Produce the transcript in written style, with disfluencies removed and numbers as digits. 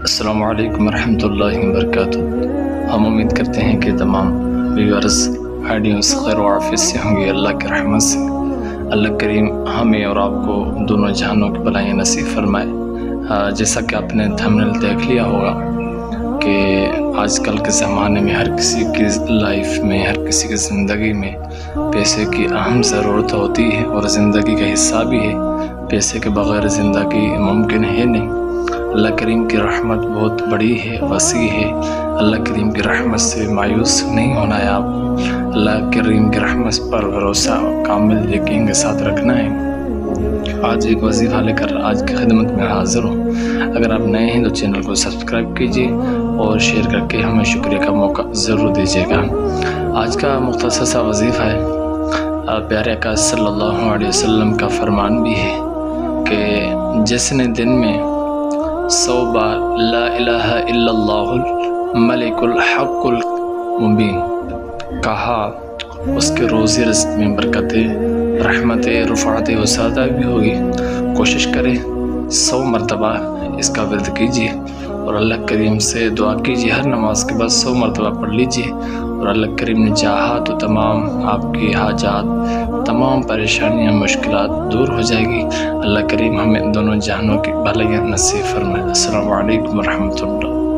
السلام علیکم ورحمۃ اللہ وبرکاتہ۔ ہم امید کرتے ہیں کہ تمام ویورز آڈینس خیر و عافیت سے ہوں گے اللہ کی رحمت سے۔ اللہ کریم ہمیں اور آپ کو دونوں جہانوں کی بھلائیاں نصیب فرمائے۔ جیسا کہ آپ نے تھمبنیل دیکھ لیا ہوگا کہ آج کل کے زمانے میں ہر کسی کی لائف میں، ہر کسی کی زندگی میں پیسے کی اہم ضرورت ہوتی ہے اور زندگی کا حصہ بھی ہے۔ پیسے کے بغیر زندگی ممکن ہے نہیں۔ اللہ کریم کی رحمت بہت بڑی ہے، وسیع ہے۔ اللہ کریم کی رحمت سے مایوس نہیں ہونا ہے آپ کو۔ اللہ کریم کی رحمت پر بھروسہ کامل یقین کے ساتھ رکھنا ہے۔ آج ایک وظیفہ لے کر آج کی خدمت میں حاضر ہوں۔ اگر آپ نئے ہیں تو چینل کو سبسکرائب کیجیے اور شیئر کر کے ہمیں شکریہ کا موقع ضرور دیجیے گا۔ آج کا مختصر سا وظیفہ ہے، پیارے آقا صلی اللہ علیہ وسلم کا فرمان بھی ہے کہ جس نے دن میں 100 بار لا الہ الا اللہ الملک الحق المبین کہا، اس کے روزی رزق میں برکتیں، رحمتیں، رفعت وسعت بھی ہوگی۔ کوشش کریں 100 مرتبہ اس کا ورد کیجیے اور اللہ کریم سے دعا کیجیے۔ ہر نماز کے بعد 100 مرتبہ پڑھ لیجیے اور اللہ کریم نے چاہا تو تمام آپ کی حاجات، تمام پریشانیاں، مشکلات دور ہو جائے گی۔ اللہ کریم ہمیں دونوں جہانوں کی بھلائیاں نصیب فرمائے۔ السلام علیکم ورحمۃ اللہ۔